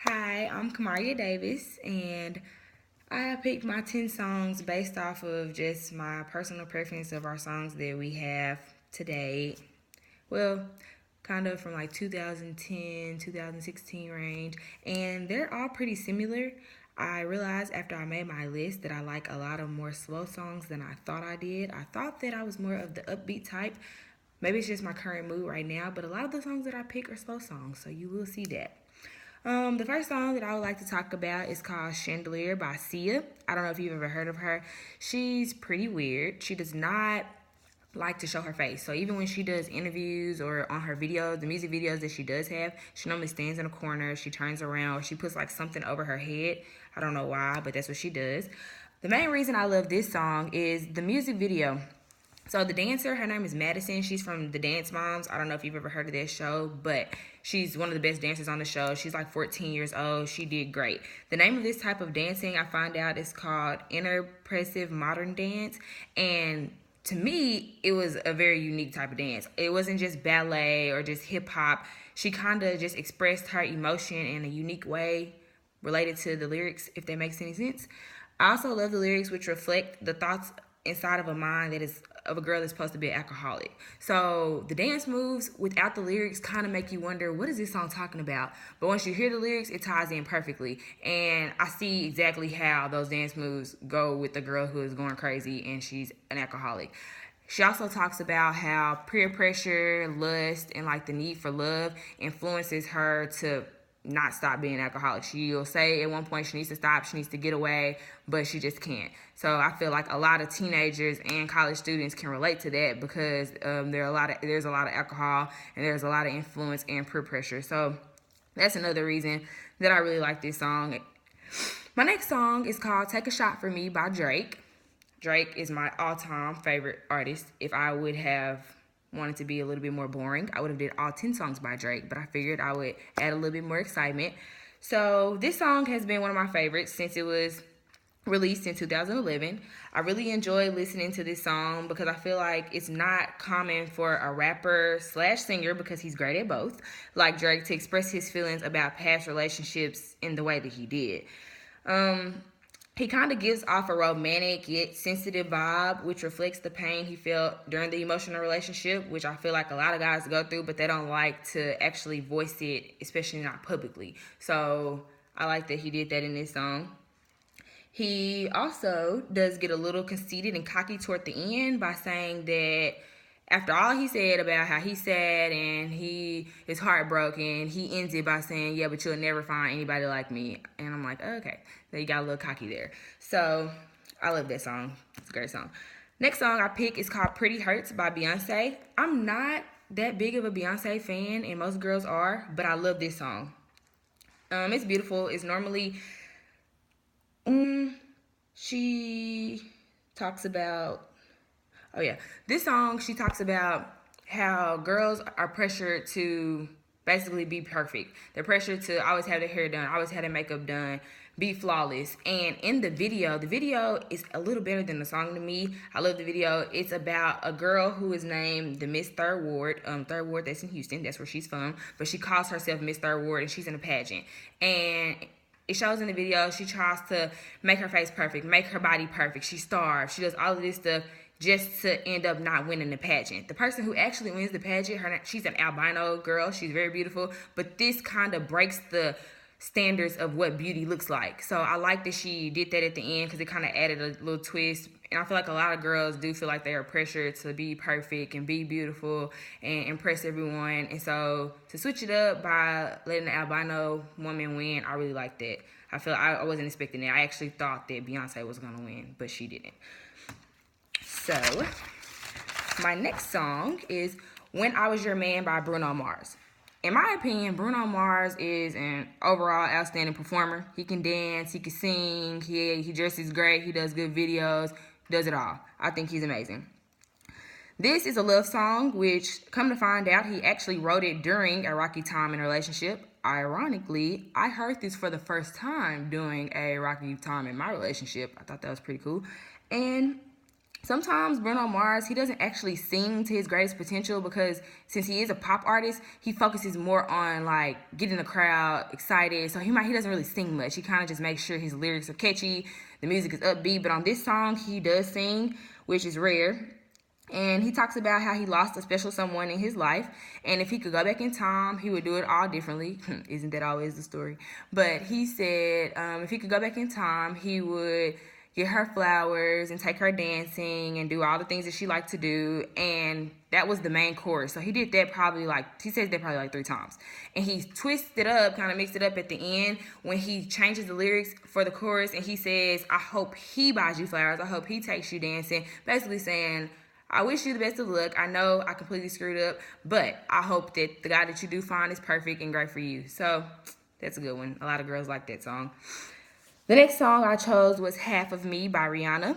Hi, I'm Kamaria Davis, and I picked my 10 songs based off of just my personal preference of our songs that we have today. Well, kind of from like 2010, 2016 range, and they're all pretty similar. I realized after I made my list that I like a lot of more slow songs than I thought I did. I thought that I was more of the upbeat type. Maybe it's just my current mood right now, but a lot of the songs that I pick are slow songs, so you will see that. The first song that I would like to talk about is called Chandelier by Sia. I don't know if you've ever heard of her. She's pretty weird. She does not like to show her face. So even when she does interviews or on her videos, the music videos that she does have, she normally stands in a corner, she turns around, or she puts like something over her head. I don't know why, but that's what she does. The main reason I love this song is the music video. So the dancer, her name is Madison. She's from the Dance Moms. I don't know if you've ever heard of that show, but she's one of the best dancers on the show. She's like 14 years old. She did great. The name of this type of dancing, I find out, is called interpressive modern dance. And to me, it was a very unique type of dance. It wasn't just ballet or just hip hop. She kind of just expressed her emotion in a unique way related to the lyrics, if that makes any sense. I also love the lyrics, which reflect the thoughts inside of a mind that is of a girl that's supposed to be an alcoholic. So the dance moves without the lyrics kind of make you wonder, what is this song talking about? But once you hear the lyrics, it ties in perfectly. And I see exactly how those dance moves go with the girl who is going crazy and she's an alcoholic. She also talks about how peer pressure, lust, and like the need for love influences her to not stop being an alcoholic. She'll say at one point she needs to stop, she needs to get away, but she just can't. So I feel like a lot of teenagers and college students can relate to that because there's a lot of alcohol and there's a lot of influence and peer pressure. So that's another reason that I really like this song. My next song is called "Take a Shot for Me" by Drake. Drake is my all-time favorite artist. If I would have wanted to be a little bit more boring, I would have did all 10 songs by Drake, but I figured I would add a little bit more excitement. So this song has been one of my favorites since it was released in 2011. I really enjoy listening to this song because I feel like it's not common for a rapper slash singer, because he's great at both, like Drake, to express his feelings about past relationships in the way that he did. He kind of gives off a romantic yet sensitive vibe, which reflects the pain he felt during the emotional relationship, which I feel like a lot of guys go through, but they don't like to actually voice it, especially not publicly. So I like that he did that in this song. He also does get a little conceited and cocky toward the end by saying that after all he said about how he's sad and he is heartbroken, he ends it by saying, "Yeah, but you'll never find anybody like me." And I'm like, okay, so he got a little cocky there. So I love that song. It's a great song. Next song I pick is called "Pretty Hurts" by Beyonce. I'm not that big of a Beyonce fan, and most girls are, but I love this song. It's beautiful. It's normally she talks about, oh yeah, this song she talks about how girls are pressured to basically be perfect. They're pressured to always have their hair done, always have their makeup done, be flawless. And in the video is a little better than the song to me. I love the video. It's about a girl who is named the Miss Third Ward. Third Ward, that's in Houston. That's where she's from. But she calls herself Miss Third Ward, and she's in a pageant. And it shows in the video she tries to make her face perfect, make her body perfect. She starves. She does all of this stuff just to end up not winning the pageant. The person who actually wins the pageant, she's an albino girl. She's very beautiful, but this kind of breaks the standards of what beauty looks like. So I like that she did that at the end because it kind of added a little twist. And I feel like a lot of girls do feel like they are pressured to be perfect and be beautiful and impress everyone. And so to switch it up by letting the albino woman win, I really like that. I wasn't expecting it. I actually thought that Beyonce was going to win, but she didn't. So my next song is "When I Was Your Man" by Bruno Mars. In my opinion, Bruno Mars is an overall outstanding performer. He can dance, he can sing, he dresses great, he does good videos, does it all. I think he's amazing. This is a love song, which, come to find out, he actually wrote it during a rocky time in a relationship. Ironically, I heard this for the first time during a rocky time in my relationship. I thought that was pretty cool. And sometimes Bruno Mars, he doesn't actually sing to his greatest potential because since he is a pop artist, he focuses more on like getting the crowd excited. So he doesn't really sing much. He kind of just makes sure his lyrics are catchy, the music is upbeat. But on this song, he does sing, which is rare. And he talks about how he lost a special someone in his life. And if he could go back in time, he would do it all differently. Isn't that always the story? But he said if he could go back in time, he would get her flowers and take her dancing and do all the things that she liked to do. And that was the main chorus. So he did that he says that probably like 3 times. And he twisted it up, kind of mixed it up at the end when he changes the lyrics for the chorus. And he says, I hope he buys you flowers. I hope he takes you dancing. Basically saying, I wish you the best of luck. I know I completely screwed up, but I hope that the guy that you do find is perfect and great for you. So that's a good one. A lot of girls like that song. The next song I chose was Half of Me by Rihanna.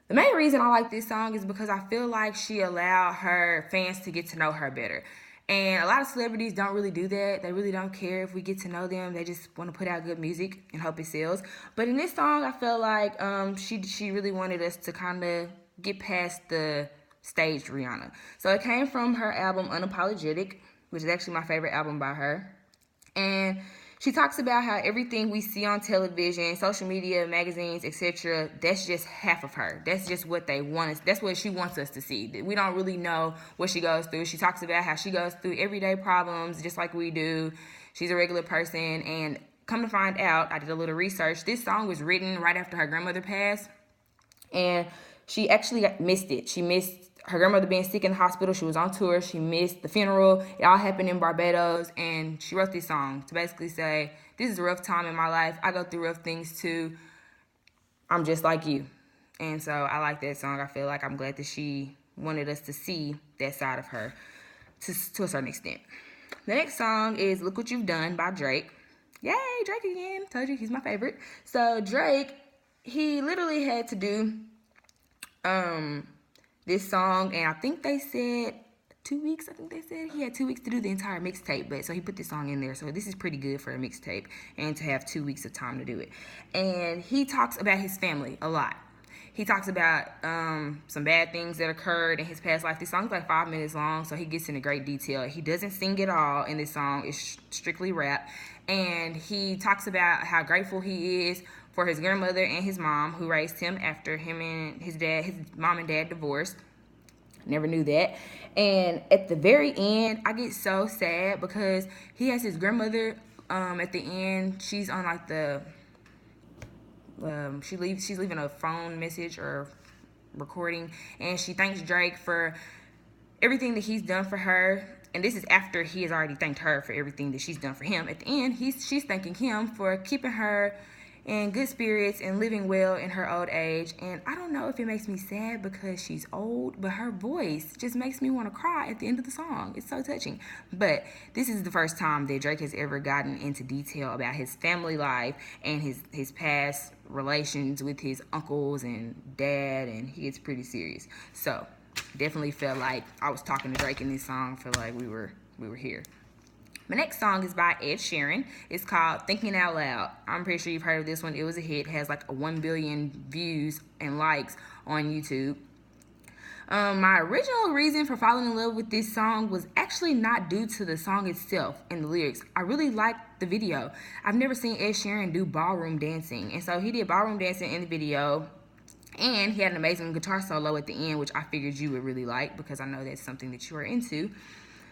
The main reason I like this song is because I feel like she allowed her fans to get to know her better. And a lot of celebrities don't really do that. They really don't care if we get to know them. They just want to put out good music and hope it sells. But in this song, I feel like she really wanted us to kind of get past the staged Rihanna. So it came from her album Unapologetic, which is actually my favorite album by her. And she talks about how everything we see on television, social media, magazines, etc., that's just half of her. That's just what they want us. That's what she wants us to see. We don't really know what she goes through. She talks about how she goes through everyday problems just like we do. She's a regular person. And come to find out, I did a little research. This song was written right after her grandmother passed. And she actually missed it. She missed her grandmother being sick in the hospital. She was on tour. She missed the funeral. It all happened in Barbados. And she wrote this song to basically say, this is a rough time in my life. I go through rough things too. I'm just like you. And so I like that song. I feel like I'm glad that she wanted us to see that side of her to a certain extent. The next song is Look What You've Done by Drake. Yay, Drake again. Told you he's my favorite. So Drake, he literally had to do this song, and I think they said 2 weeks. I think they said he had 2 weeks to do the entire mixtape, but so he put this song in there. So this is pretty good for a mixtape and to have 2 weeks of time to do it. And he talks about his family a lot. He talks about some bad things that occurred in his past life. This song's like 5 minutes long, so he gets into great detail. He doesn't sing at all in this song. It's strictly rap. And he talks about how grateful he is for his grandmother and his mom who raised him after him and his mom and dad divorced. Never knew that. And at the very end, I get so sad because he has his grandmother at the end. She's on like the she's leaving a phone message or recording, and she thanks Drake for everything that he's done for her. And this is after he has already thanked her for everything that she's done for him. At the end, she's thanking him for keeping her in good spirits and living well in her old age. And I don't know if it makes me sad because she's old, but her voice just makes me want to cry at the end of the song. It's so touching. But this is the first time that Drake has ever gotten into detail about his family life and his past relations with his uncles and dad, and he gets pretty serious. So definitely felt like I was talking to Drake in this song. Feel like we were here. My next song is by Ed Sheeran. It's called Thinking Out Loud. I'm pretty sure you've heard of this one. It was a hit. It has like 1 billion views and likes on YouTube. My original reason for falling in love with this song was actually not due to the song itself and the lyrics. I really liked the video. I've never seen Ed Sheeran do ballroom dancing. And so he did ballroom dancing in the video. And he had an amazing guitar solo at the end, which I figured you would really like because I know that's something that you are into.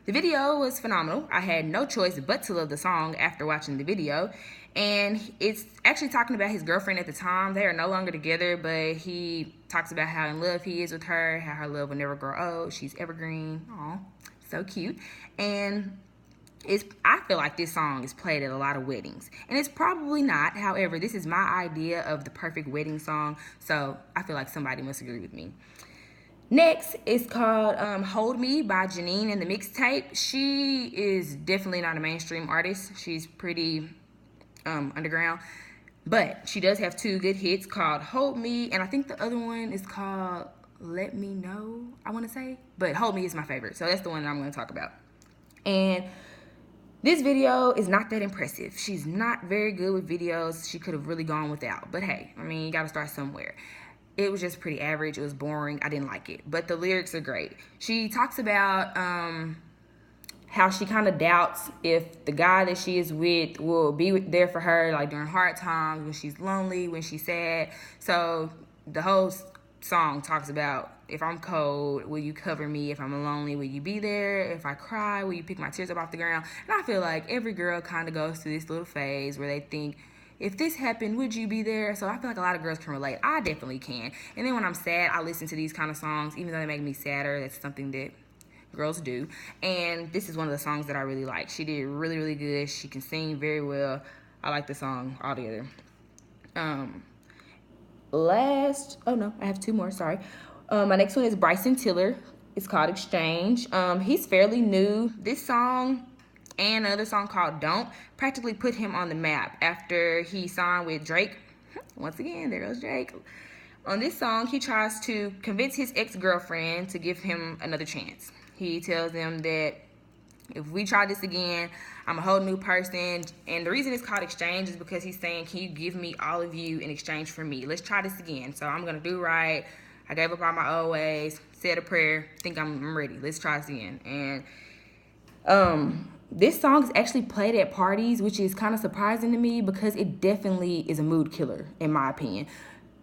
The video was phenomenal. I had no choice but to love the song after watching the video. And it's actually talking about his girlfriend at the time. They are no longer together, but he talks about how in love he is with her, how her love will never grow old. She's evergreen. Aw, so cute. And I feel like this song is played at a lot of weddings. And it's probably not. However, this is my idea of the perfect wedding song. So I feel like somebody must agree with me. Next is called Hold Me by Janine and the Mixtape. She is definitely not a mainstream artist. She's pretty underground. But she does have 2 good hits called Hold Me, and I think the other one is called Let Me Know, I want to say. But Hold Me is my favorite, so that's the one that I'm going to talk about. And this video is not that impressive. She's not very good with videos. She could have really gone without. But hey, I mean, you got to start somewhere. it was just pretty average. It was boring. I didn't like it. But the lyrics are great. She talks about how she kind of doubts if the guy that she is with will be there for her, like during hard times, when she's lonely, when she's sad. So the whole song talks about, if I'm cold, will you cover me? If I'm lonely, will you be there? If I cry, will you pick my tears up off the ground? And I feel like every girl kind of goes through this little phase where they think, if this happened, would you be there? So I feel like a lot of girls can relate. I definitely can. And then when I'm sad, I listen to these kind of songs, even though they make me sadder. That's something that girls do. And this is one of the songs that I really like. She did really, really good. She can sing very well. I like the song altogether. I have two more, sorry. My next one is Bryson Tiller. It's called Exchange. He's fairly new. This song and another song called Don't practically put him on the map after he signed with Drake. Once again, there goes Drake. On this song, he tries to convince his ex-girlfriend to give him another chance. He tells them that if we try this again, I'm a whole new person. And the reason it's called Exchange is because he's saying, can you give me all of you in exchange for me? Let's try this again. So I'm going to do right. I gave up all my old ways, said a prayer, think I'm ready. Let's try this again. And this song is actually played at parties, which is kind of surprising to me because it definitely is a mood killer, in my opinion.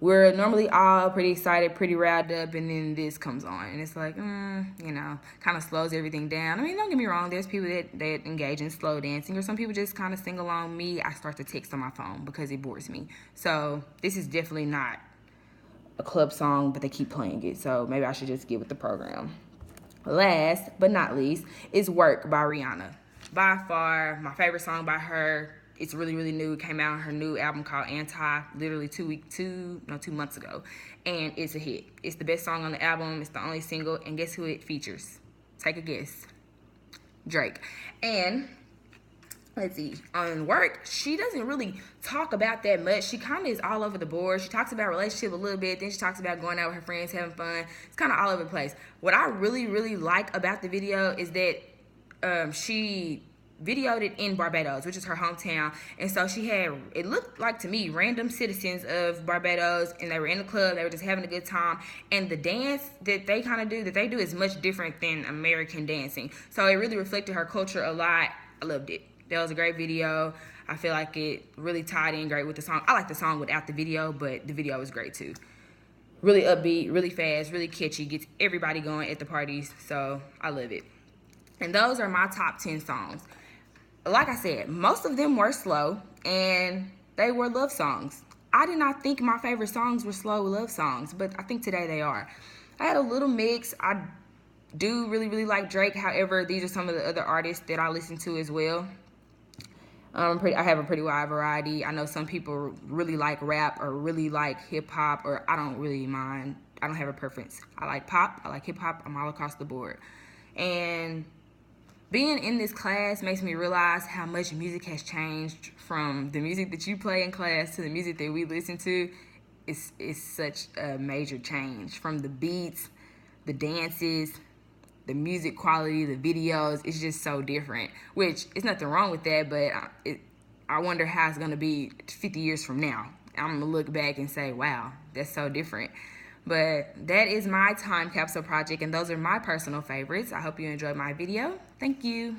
We're normally all pretty excited, pretty riled up, and then this comes on. And it's like, kind of slows everything down. I mean, don't get me wrong. There's people that engage in slow dancing, or some people just kind of sing along. Me, I start to text on my phone because it bores me. So this is definitely not a club song, but they keep playing it. So maybe I should just get with the program. Last but not least is Work by Rihanna. By far, my favorite song by her. It's really, really new. It came out on her new album called Anti, literally 2 months ago. And it's a hit. It's the best song on the album. It's the only single. And guess who it features? Take a guess. Drake. And let's see, on Work, she doesn't really talk about that much. She kind of is all over the board. She talks about relationship a little bit. Then she talks about going out with her friends, having fun. It's kind of all over the place. What I really, really like about the video is that she videoed it in Barbados, which is her hometown. And so she had, it looked like to me, random citizens of Barbados, and they were in the club, they were just having a good time. And the dance that they do is much different than American dancing. So it really reflected her culture a lot. I loved it. That was a great video. I feel like it really tied in great with the song. I like the song without the video, but the video was great too. Really upbeat, really fast, really catchy, gets everybody going at the parties. So I love it. And those are my top 10 songs. Like I said, most of them were slow, and they were love songs. I did not think my favorite songs were slow love songs, but I think today they are. I had a little mix. I do really, really like Drake. However, these are some of the other artists that I listen to as well. I have a pretty wide variety. I know some people really like rap or really like hip-hop, or I don't really mind. I don't have a preference. I like pop. I like hip-hop. I'm all across the board. And being in this class makes me realize how much music has changed from the music that you play in class to the music that we listen to. It's such a major change from the beats, the dances, the music quality, the videos. It's just so different, which is nothing wrong with that, but I wonder how it's going to be 50 years from now. I'm going to look back and say, wow, that's so different. But that is my time capsule project, and those are my personal favorites. I hope you enjoyed my video. Thank you.